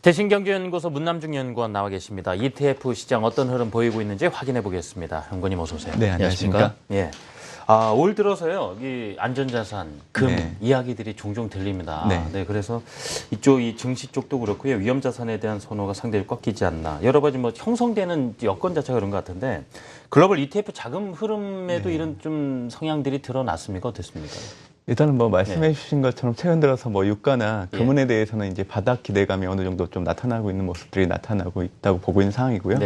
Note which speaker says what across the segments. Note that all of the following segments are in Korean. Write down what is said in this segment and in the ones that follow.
Speaker 1: 대신경제연구소 문남중 연구원 나와 계십니다. ETF 시장 어떤 흐름 보이고 있는지 확인해 보겠습니다. 연구원님 어서 오세요.
Speaker 2: 네, 안녕하십니까?
Speaker 1: 예. 올 들어서요, 이 안전자산, 금 이야기들이 종종 들립니다. 네, 그래서 이 증시 쪽도 그렇고요, 위험자산에 대한 선호가 상당히 꺾이지 않나. 여러 가지 뭐 형성되는 여건 자체가 그런 것 같은데 글로벌 ETF 자금 흐름에도 이런 좀 성향들이 드러났습니까? 어떻습니까?
Speaker 2: 일단은 뭐 말씀해 주신 것처럼 최근 들어서 뭐 유가나 금은에 대해서는 이제 바닥 기대감이 어느 정도 좀 나타나고 있는 모습들이 나타나고 있다고 보고 있는 상황이고요.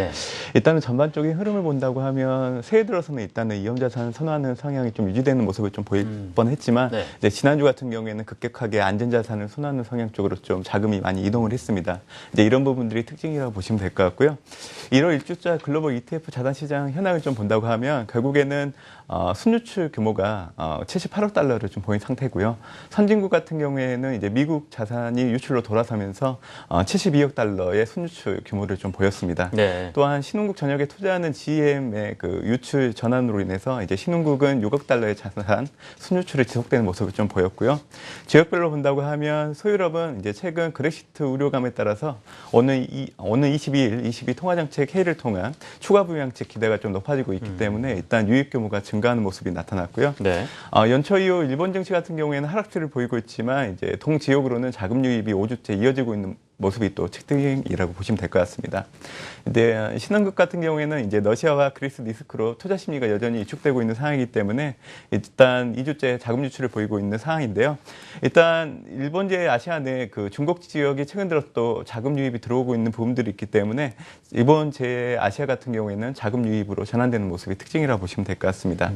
Speaker 2: 일단은 전반적인 흐름을 본다고 하면 새해 들어서는 일단은 위험자산을 선호하는 성향이 좀 유지되는 모습을 좀 보일 뻔했지만 이제 지난주 같은 경우에는 급격하게 안전자산을 선호하는 성향 쪽으로 좀 자금이 많이 이동을 했습니다. 이제 이런 부분들이 특징이라고 보시면 될 것 같고요. 1월 1주자 글로벌 ETF 자산시장 현황을 좀 본다고 하면 결국에는 순유출 규모가 78억 달러를 좀 보인 상태고요. 선진국 같은 경우에는 이제 미국 자산이 유출로 돌아서면서 72억 달러의 순유출 규모를 좀 보였습니다. 또한 신흥국 전역에 투자하는 GM의 그 유출 전환으로 인해서 이제 신흥국은 6억 달러의 자산 순유출이 지속되는 모습을 좀 보였고요. 지역별로 본다고 하면 소유럽은 이제 최근 그렉시트 우려감에 따라서 오늘 22일 통화정책 회의를 통한 추가 부양책 기대가 좀 높아지고 있기 때문에 일단 유입 규모가 증가하는 모습이 나타났고요. 연초 이후 일본 증시 같은 경우에는 하락세를 보이고 있지만 이제 동지역으로는 자금 유입이 5주째 이어지고 있는 모습이 또 특징이라고 보시면 될 것 같습니다. 근데 신흥국 같은 경우에는 이제 러시아와 그리스 리스크로 투자 심리가 여전히 위축되고 있는 상황이기 때문에 일단 2주째 자금 유출을 보이고 있는 상황인데요. 일단 일본제 아시아 내 그 중국 지역이 최근 들어서 또 자금 유입이 들어오고 있는 부분들이 있기 때문에 일본제 아시아 같은 경우에는 자금 유입으로 전환되는 모습이 특징이라고 보시면 될 것 같습니다.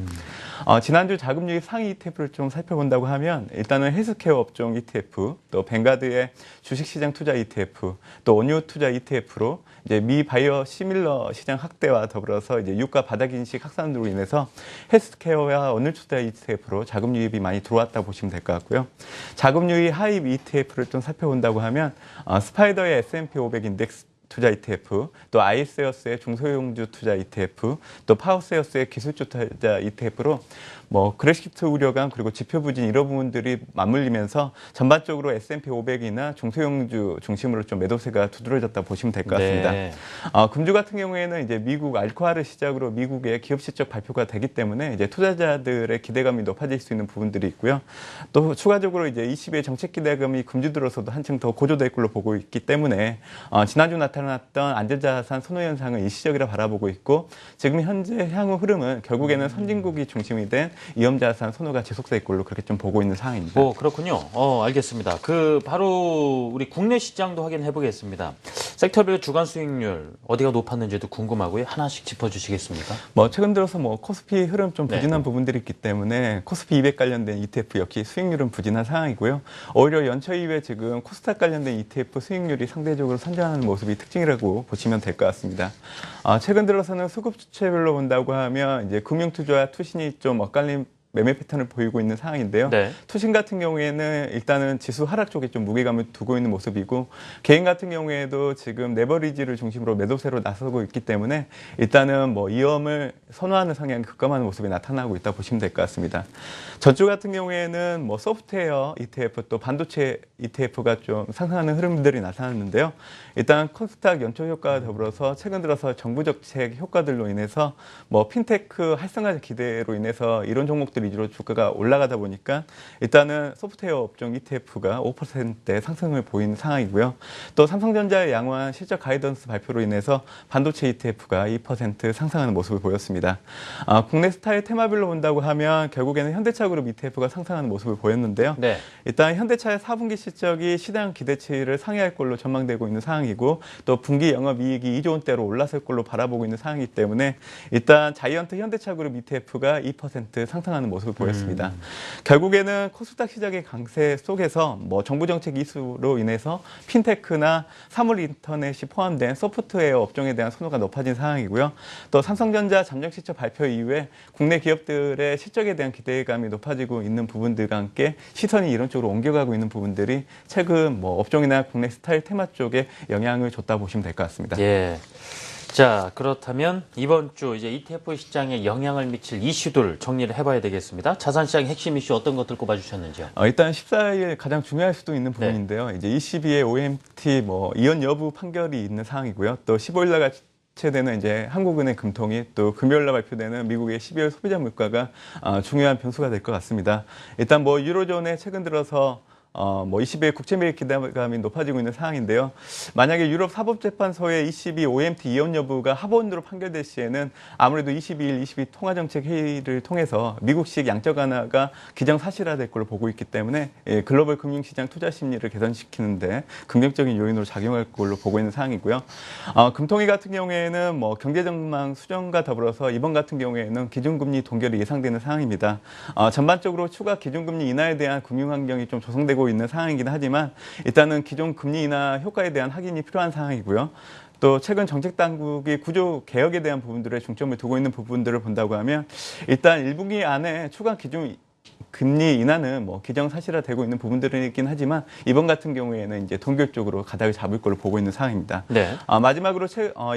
Speaker 2: 지난주 자금 유입 상위 ETF를 좀 살펴본다고 하면 일단은 헬스케어 업종 ETF, 또 뱅가드의 주식시장 투자 ETF, 또 원유 투자 ETF로 이제 미 바이오 시밀러 시장 확대와 더불어서 이제 유가 바닥 인식 확산으로 인해서 헬스케어와 원유 투자 ETF로 자금 유입이 많이 들어왔다고 보시면 될 것 같고요. 자금 유입 하입 ETF를 좀 살펴본다고 하면 스파이더의 S&P 500 인덱스 투자 ETF, 또 아이세어스의 중소형주 투자 ETF, 또 파워세어스의 기술주 투자 ETF로 뭐 그렉시트 우려감 그리고 지표 부진 이런 부분들이 맞물리면서 전반적으로 S&P 500이나 중소형주 중심으로 좀 매도세가 두드러졌다 보시면 될 것 같습니다. 금주 같은 경우에는 이제 미국 알코아를 시작으로 미국의 기업 실적 발표가 되기 때문에 이제 투자자들의 기대감이 높아질 수 있는 부분들이 있고요. 또 추가적으로 이제 20의 정책 기대감이 금주 들어서도 한층 더 고조될 걸로 보고 있기 때문에 지난주 나타났던 안전자산 선호 현상은 일시적이라 바라보고 있고 지금 현재 향후 흐름은 결국에는 선진국이 중심이 된 위험자산 선호가 지속될 걸로 그렇게 좀 보고 있는 상황입니다.
Speaker 1: 그렇군요. 알겠습니다. 바로 우리 국내 시장도 확인해 보겠습니다. 섹터별 주간 수익률 어디가 높았는지도 궁금하고요. 하나씩 짚어주시겠습니까?
Speaker 2: 최근 들어서 코스피 흐름 좀 부진한 부분들이 있기 때문에 코스피 200 관련된 ETF 역시 수익률은 부진한 상황이고요. 오히려 연초 이후에 지금 코스닥 관련된 ETF 수익률이 상대적으로 선전하는 모습이 특징이라고 보시면 될 것 같습니다. 최근 들어서는 수급 주체별로 본다고 하면 이제 금융투자와 투신이 좀 엇갈린 매매 패턴을 보이고 있는 상황인데요. 투신 같은 경우에는 일단은 지수 하락 쪽에 좀 무게감을 두고 있는 모습이고 개인 같은 경우에도 지금 레버리지를 중심으로 매도세로 나서고 있기 때문에 일단은 위험을 선호하는 성향이 급감하는 모습이 나타나고 있다 보시면 될 것 같습니다. 전주 같은 경우에는 소프트웨어 ETF 또 반도체 ETF가 좀 상승하는 흐름들이 나타났는데요. 일단 코스닥 연초 효과와 더불어서 최근 들어서 정부 정책 효과들로 인해서 핀테크 활성화 기대로 인해서 이런 종목들 위주로 주가가 올라가다 보니까 일단은 소프트웨어 업종 ETF가 5%대 상승을 보이는 상황이고요. 또 삼성전자의 양호한 실적 가이던스 발표로 인해서 반도체 ETF가 2% 상승하는 모습을 보였습니다. 국내 스타일 테마별로 본다고 하면 결국에는 현대차 그룹 ETF가 상승하는 모습을 보였는데요. 일단 현대차의 4분기 실적이 시장 기대치를 상회할 걸로 전망되고 있는 상황이고 또 분기 영업이익이 2조 원대로 올라설 걸로 바라보고 있는 상황이기 때문에 일단 자이언트 현대차 그룹 ETF가 2% 상승하는 모습을 보였습니다. 결국에는 코스닥 시장의 강세 속에서 정부 정책 이슈로 인해서 핀테크나 사물 인터넷이 포함된 소프트웨어 업종에 대한 선호가 높아진 상황이고요. 또 삼성전자 잠정 실적 발표 이후에 국내 기업들의 실적에 대한 기대감이 높아지고 있는 부분들과 함께 시선이 이런 쪽으로 옮겨가고 있는 부분들이 최근 업종이나 국내 스타일 테마 쪽에 영향을 줬다 보시면 될 것 같습니다.
Speaker 1: 자, 그렇다면 이번 주 이제 ETF 시장에 영향을 미칠 이슈들 정리를 해봐야 되겠습니다. 자산시장 핵심 이슈 어떤 것들 꼽아주셨는지요?
Speaker 2: 일단 14일 가장 중요할 수도 있는 부분인데요. 이제 22의 OMT 이혼 여부 판결이 있는 상황이고요. 또 15일 날 발표되는 이제 한국은행 금통위 또 금요일 날 발표되는 미국의 12월 소비자 물가가 중요한 변수가 될 것 같습니다. 일단 유로존에 최근 들어서 22의 국채 매입 기대감이 높아지고 있는 상황인데요. 만약에 유럽 사법재판소의 22 OMT 이혼 여부가 합원으로 판결될 시에는 아무래도 22일 22 통화정책 회의를 통해서 미국식 양적 완화가 기정사실화될 걸로 보고 있기 때문에 글로벌 금융시장 투자 심리를 개선시키는데 긍정적인 요인으로 작용할 걸로 보고 있는 상황이고요. 금통위 같은 경우에는 경제전망 수정과 더불어서 이번 같은 경우에는 기준금리 동결이 예상되는 상황입니다. 전반적으로 추가 기준금리 인하에 대한 금융환경이 좀 조성되고 있는 상황이긴 하지만 일단은 기존 금리 인하 효과에 대한 확인이 필요한 상황이고요. 또 최근 정책 당국이 구조 개혁에 대한 부분들에 중점을 두고 있는 부분들을 본다고 하면 일단 1분기 안에 추가 기준 금리 인하는 기정사실화되고 있는 부분들이긴 하지만 이번 같은 경우에는 이제 동결 쪽으로 가닥을 잡을 걸로 보고 있는 상황입니다.
Speaker 1: 네.
Speaker 2: 마지막으로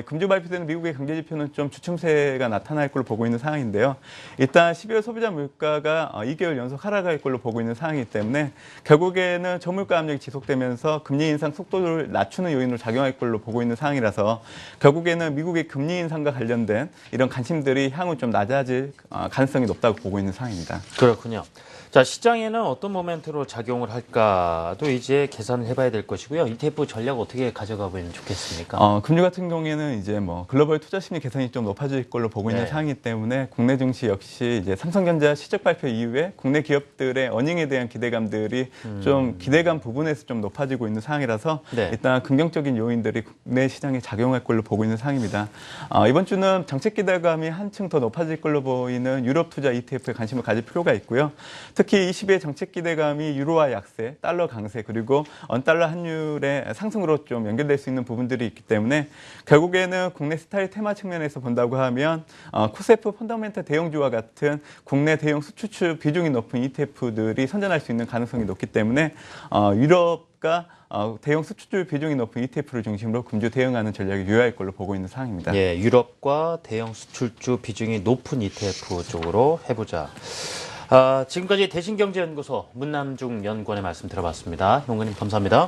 Speaker 2: 금주 발표되는 미국의 경제 지표는 좀 주춤세가 나타날 걸로 보고 있는 상황인데요. 일단 12월 소비자 물가가 2개월 연속 하락할 걸로 보고 있는 상황이기 때문에 결국에는 저물가 압력이 지속되면서 금리 인상 속도를 낮추는 요인으로 작용할 걸로 보고 있는 상황이라서 결국에는 미국의 금리 인상과 관련된 이런 관심들이 향후 좀 낮아질 가능성이 높다고 보고 있는 상황입니다.
Speaker 1: 그렇군요. 자, 시장에는 어떤 모멘트로 작용을 할까도 이제 계산을 해봐야 될 것이고요. ETF 전략 어떻게 가져가 보면 좋겠습니까?
Speaker 2: 금주 같은 경우에는 이제 글로벌 투자 심리 개선이 좀 높아질 걸로 보고 있는 상황이기 때문에 국내 증시 역시 이제 삼성전자 실적 발표 이후에 국내 기업들의 어닝에 대한 기대감들이 좀 기대감 부분에서 좀 높아지고 있는 상황이라서 일단 긍정적인 요인들이 국내 시장에 작용할 걸로 보고 있는 상황입니다. 이번 주는 정책 기대감이 한층 더 높아질 걸로 보이는 유럽 투자 ETF에 관심을 가질 필요가 있고요. 특히 20의 정책 기대감이 유로화 약세, 달러 강세, 그리고 원달러 환율의 상승으로 좀 연결될 수 있는 부분들이 있기 때문에 결국에는 국내 스타일 테마 측면에서 본다고 하면 코세프 펀더멘탈 대형주와 같은 국내 대형 수출주 비중이 높은 ETF들이 선전할 수 있는 가능성이 높기 때문에 유럽과 대형 수출주 비중이 높은 ETF를 중심으로 금주 대응하는 전략이 유효할 걸로 보고 있는 상황입니다.
Speaker 1: 예, 유럽과 대형 수출주 비중이 높은 ETF 쪽으로 해보자. 지금까지 대신경제연구소 문남중 연구원의 말씀 들어봤습니다. 연구원님 감사합니다.